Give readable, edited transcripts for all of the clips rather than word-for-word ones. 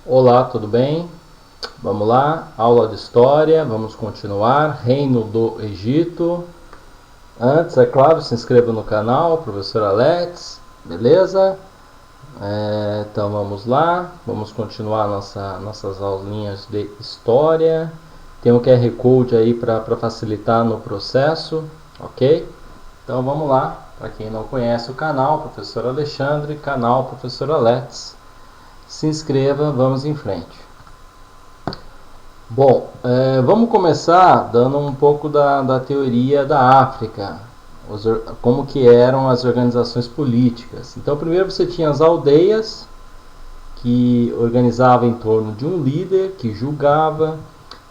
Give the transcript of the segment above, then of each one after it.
Olá, tudo bem? Vamos lá, aula de história, vamos continuar. Reino do Egito. Antes, é claro, se inscreva no canal, professor Alex, beleza? Então vamos lá, vamos continuar nossas aulinhas de história. Tem um QR Code aí para facilitar no processo, ok? Então vamos lá, para quem não conhece o canal, professor Alexandre, canal professor Alex. Se inscreva, vamos em frente. Bom, vamos começar dando um pouco da teoria da África, como que eram as organizações políticas. Então, primeiro você tinha as aldeias, que organizavam em torno de um líder que julgava,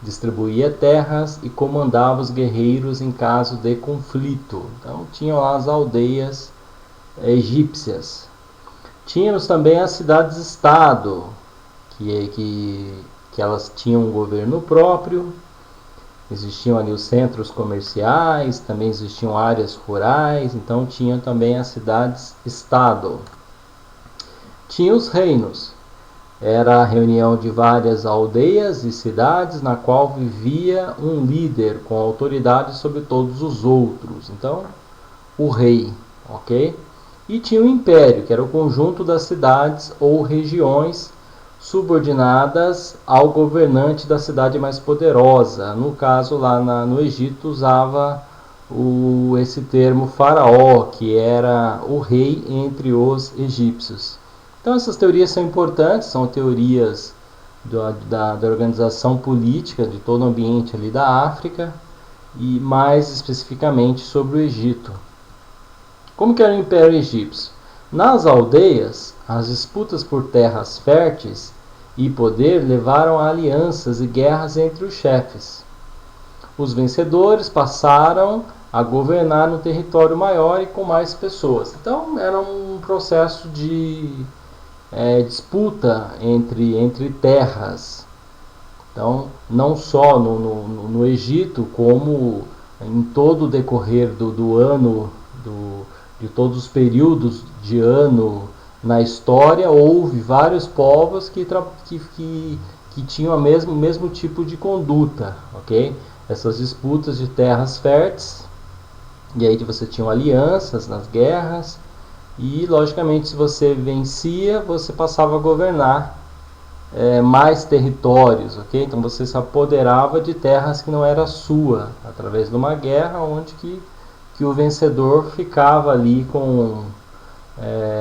distribuía terras e comandava os guerreiros em caso de conflito. Então, tinham lá as aldeias egípcias. Tínhamos também as cidades-estado, que elas tinham um governo próprio, existiam ali os centros comerciais, também existiam áreas rurais, então tinham também as cidades-estado. Tinha os reinos, era a reunião de várias aldeias e cidades na qual vivia um líder com autoridade sobre todos os outros, então o rei, ok? E tinha o império, que era o conjunto das cidades ou regiões subordinadas ao governante da cidade mais poderosa. No caso, lá no Egito, usava esse termo faraó, que era o rei entre os egípcios. Então, essas teorias são importantes, são teorias da organização política de todo o ambiente ali da África, e mais especificamente sobre o Egito. Como que era o Império Egípcio? Nas aldeias, as disputas por terras férteis e poder levaram a alianças e guerras entre os chefes. Os vencedores passaram a governar no território maior e com mais pessoas. Então era um processo de disputa entre terras. Então, não só no Egito, como em todo o decorrer do ano, de todos os períodos de ano na história, houve vários povos que tinham o mesmo tipo de conduta, ok? Essas disputas de terras férteis, e aí você tinha alianças nas guerras, e logicamente se você vencia, você passava a governar mais territórios, ok? Então você se apoderava de terras que não era sua, através de uma guerra onde que o vencedor ficava ali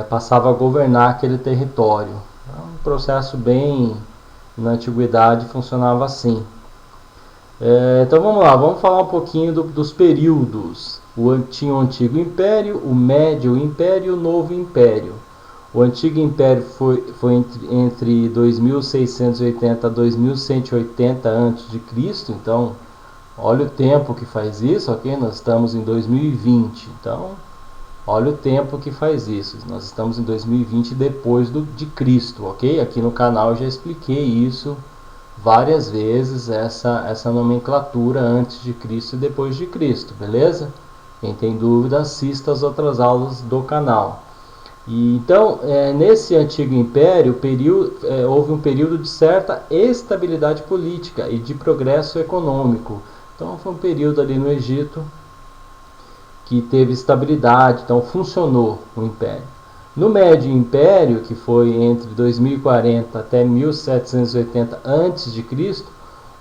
passava a governar aquele território. É um processo bem, na antiguidade funcionava assim. Então vamos lá, vamos falar um pouquinho dos períodos. Tinha o Antigo Império, o Médio Império e o Novo Império. O Antigo Império foi entre 2680 a 2180 a.C., então olha o tempo que faz isso, ok? Nós estamos em 2020, então olha o tempo que faz isso. Nós estamos em 2020 depois de Cristo, ok? Aqui no canal eu já expliquei isso várias vezes, essa nomenclatura antes de Cristo e depois de Cristo, beleza? Quem tem dúvida, assista as outras aulas do canal. Então, nesse Antigo Império, houve um período de certa estabilidade política e de progresso econômico. Então, foi um período ali no Egito que teve estabilidade, então funcionou o Império. No Médio Império, que foi entre 2040 até 1780 a.C.,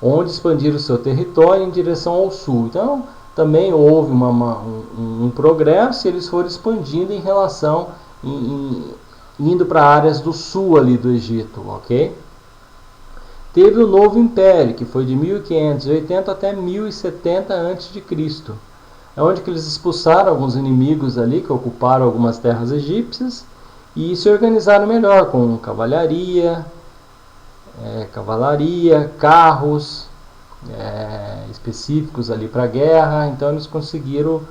onde expandiram o seu território em direção ao sul. Então, também houve um progresso e eles foram expandindo em relação indo para áreas do sul ali do Egito, ok? Teve o Novo Império, que foi de 1580 até 1070 a.C., onde que eles expulsaram alguns inimigos ali que ocuparam algumas terras egípcias e se organizaram melhor com cavalaria, carros específicos ali para a guerra. Então eles conseguiram,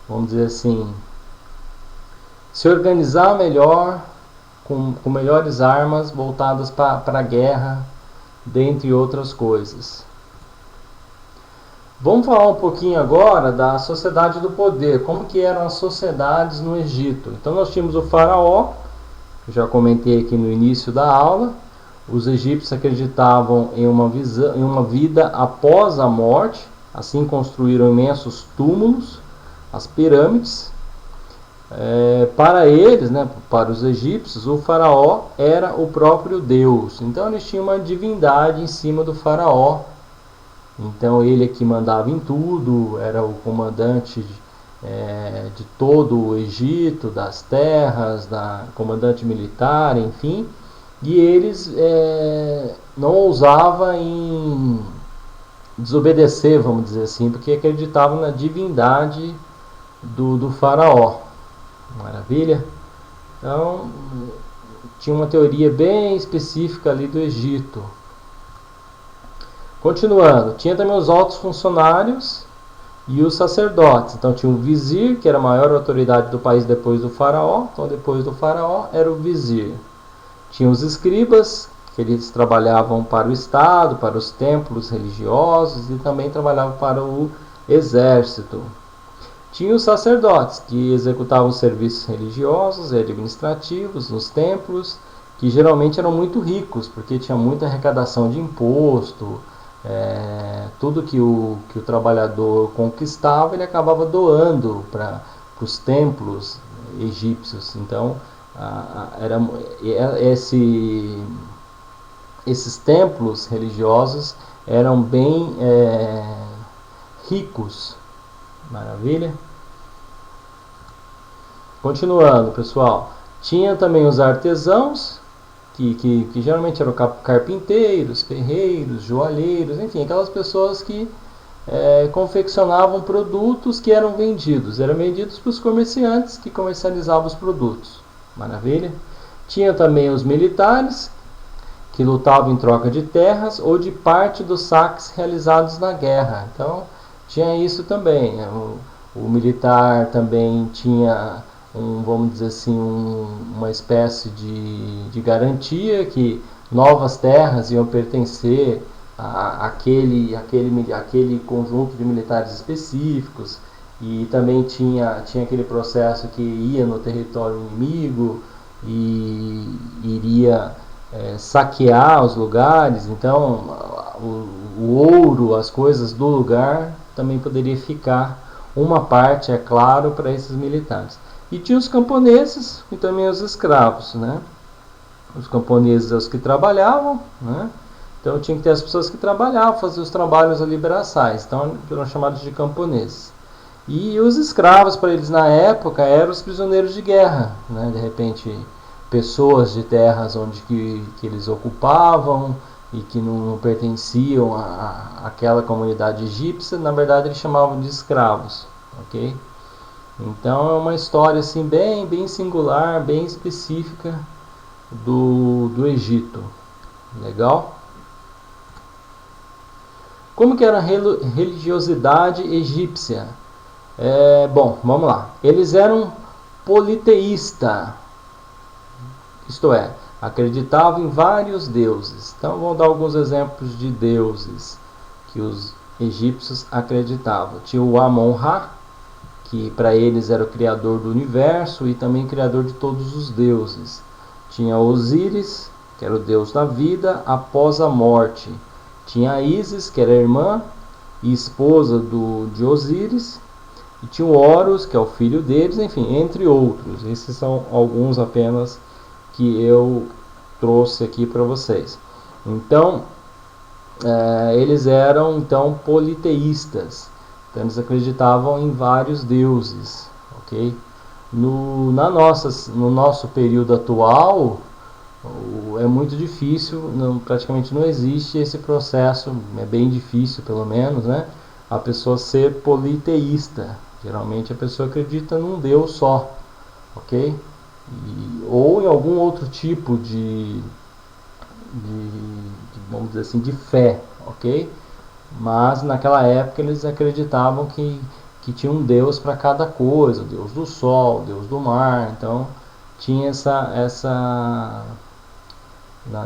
vamos dizer assim, se organizar melhor, com melhores armas voltadas para a guerra, dentre outras coisas. Vamos falar um pouquinho agora da sociedade do poder, como que eram as sociedades no Egito. Então nós tínhamos o faraó, Eu já comentei aqui no início da aula. Os egípcios acreditavam em uma vida após a morte, assim construíram imensos túmulos, as pirâmides. Para eles, né, para os egípcios, o faraó era o próprio Deus. Então eles tinham uma divindade em cima do faraó. Então ele é que mandava em tudo, era o comandante de todo o Egito, das terras, comandante militar, enfim. E eles não ousavam em desobedecer, vamos dizer assim, porque acreditavam na divindade do faraó. Maravilha? Então, tinha uma teoria bem específica ali do Egito. Continuando, tinha também os altos funcionários e os sacerdotes. Então tinha o vizir, que era a maior autoridade do país depois do faraó. Então depois do faraó era o vizir. Tinha os escribas, que eles trabalhavam para o Estado, para os templos religiosos e também trabalhavam para o exército. Tinha os sacerdotes, que executavam serviços religiosos e administrativos nos templos, que geralmente eram muito ricos, porque tinha muita arrecadação de imposto. Tudo que o trabalhador conquistava, ele acabava doando para os templos egípcios. Então, esses templos religiosos eram bem ricos. Maravilha? Continuando, pessoal. Tinha também os artesãos, que geralmente eram carpinteiros, ferreiros, joalheiros, enfim, aquelas pessoas que confeccionavam produtos que eram vendidos para os comerciantes que comercializavam os produtos. Maravilha? Tinha também os militares, que lutavam em troca de terras ou de parte dos saques realizados na guerra. Então, tinha isso também. O militar também tinha vamos dizer assim, uma espécie de garantia que novas terras iam pertencer àquele conjunto de militares específicos, e também tinha aquele processo que ia no território inimigo e iria saquear os lugares. Então o ouro, as coisas do lugar também poderia ficar uma parte, é claro, para esses militares. E tinha os camponeses e também os escravos, né? Os camponeses são os que trabalhavam, né? Então tinha que ter as pessoas que trabalhavam, faziam os trabalhos ali braçais, então eram chamados de camponeses. E os escravos, para eles na época, eram os prisioneiros de guerra, né? De repente, pessoas de terras onde que eles ocupavam e que não pertenciam àquela comunidade egípcia, na verdade eles chamavam de escravos, ok? Então é uma história assim bem singular, bem específica do Egito. Legal? Como que era a religiosidade egípcia? Bom, vamos lá. Eles eram politeístas, isto é, acreditavam em vários deuses. Então vamos dar alguns exemplos de deuses que os egípcios acreditavam. Tinha o Amon-Ra, que para eles era o criador do universo e também criador de todos os deuses. Tinha Osíris, que era o deus da vida após a morte. Tinha a Ísis, que era irmã e esposa de Osíris. E tinha o Horus, que é o filho deles, enfim, entre outros. Esses são alguns apenas que eu trouxe aqui para vocês. Então, eles eram então politeístas. Então, eles acreditavam em vários deuses, ok? No nosso período atual, é muito difícil, praticamente não existe esse processo, é bem difícil pelo menos, né? A pessoa ser politeísta. Geralmente a pessoa acredita num Deus só, ok? Ou em algum outro tipo vamos dizer assim, de fé, ok? Mas naquela época eles acreditavam que tinha um Deus para cada coisa, o Deus do sol, o Deus do mar. Então tinha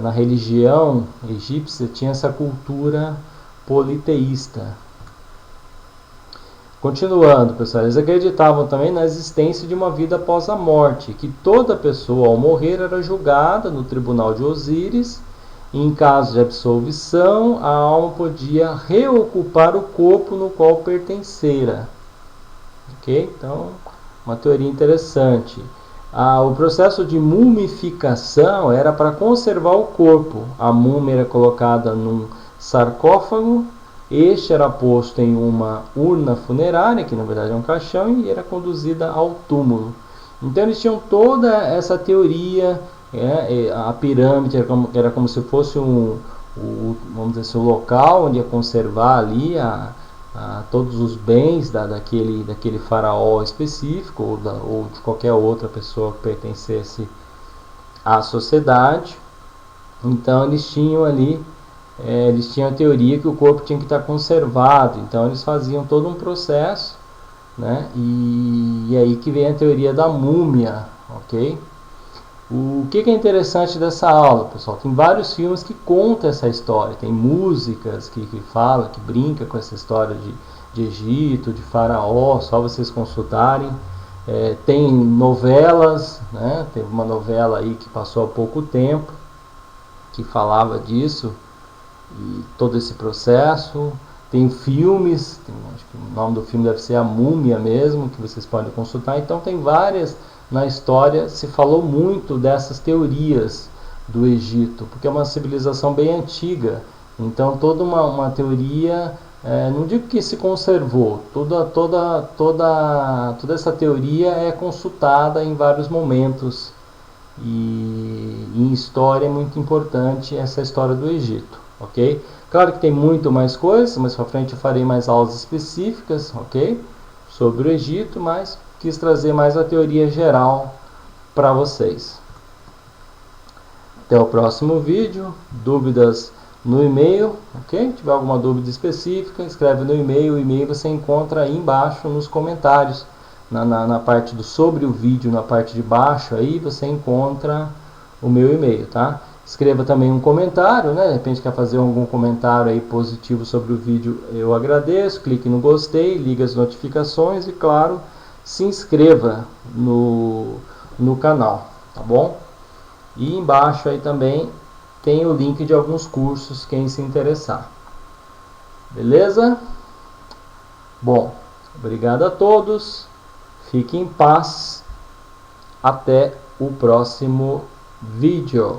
na religião egípcia tinha essa cultura politeísta. Continuando, pessoal, eles acreditavam também na existência de uma vida após a morte, que toda pessoa ao morrer era julgada no tribunal de Osíris, e em caso de absolvição, a alma podia reocupar o corpo no qual pertencera. Ok? Então, uma teoria interessante. O processo de mumificação era para conservar o corpo. A múmia era colocada num sarcófago, este era posto em uma urna funerária, que na verdade é um caixão, e era conduzida ao túmulo. Então eles tinham toda essa teoria, a pirâmide era como se fosse vamos dizer assim, o local onde ia conservar ali todos os bens daquele faraó específico, ou de qualquer outra pessoa que pertencesse à sociedade. Então eles tinham ali, eles tinham a teoria que o corpo tinha que estar conservado, então eles faziam todo um processo, né? E aí que vem a teoria da múmia, ok? O que é interessante dessa aula, pessoal? Tem vários filmes que contam essa história, tem músicas que falam, que brincam com essa história de Egito, de Faraó, só vocês consultarem. Tem novelas, né? Teve uma novela aí que passou há pouco tempo, que falava disso, e todo esse processo. Tem filmes, acho que o nome do filme deve ser A Múmia mesmo, que vocês podem consultar. Então tem várias. Na história se falou muito dessas teorias do Egito, porque é uma civilização bem antiga. Então toda uma teoria, não digo que se conservou, toda essa teoria é consultada em vários momentos. E em história é muito importante essa história do Egito, ok? Claro que tem muito mais coisas, mas para frente eu farei mais aulas específicas, ok? Sobre o Egito, mas quis trazer mais a teoria geral para vocês. Até o próximo vídeo. Dúvidas no e-mail, ok? Se tiver alguma dúvida específica, escreve no e-mail. O e-mail você encontra aí embaixo nos comentários. Na parte do sobre o vídeo, na parte de baixo aí você encontra o meu e-mail, tá? Escreva também um comentário, né? De repente quer fazer algum comentário aí positivo sobre o vídeo, eu agradeço. Clique no gostei, ligue as notificações e, claro, se inscreva no canal, tá bom? E embaixo aí também tem o link de alguns cursos, quem se interessar. Beleza? Bom, obrigado a todos. Fique em paz. Até o próximo vídeo.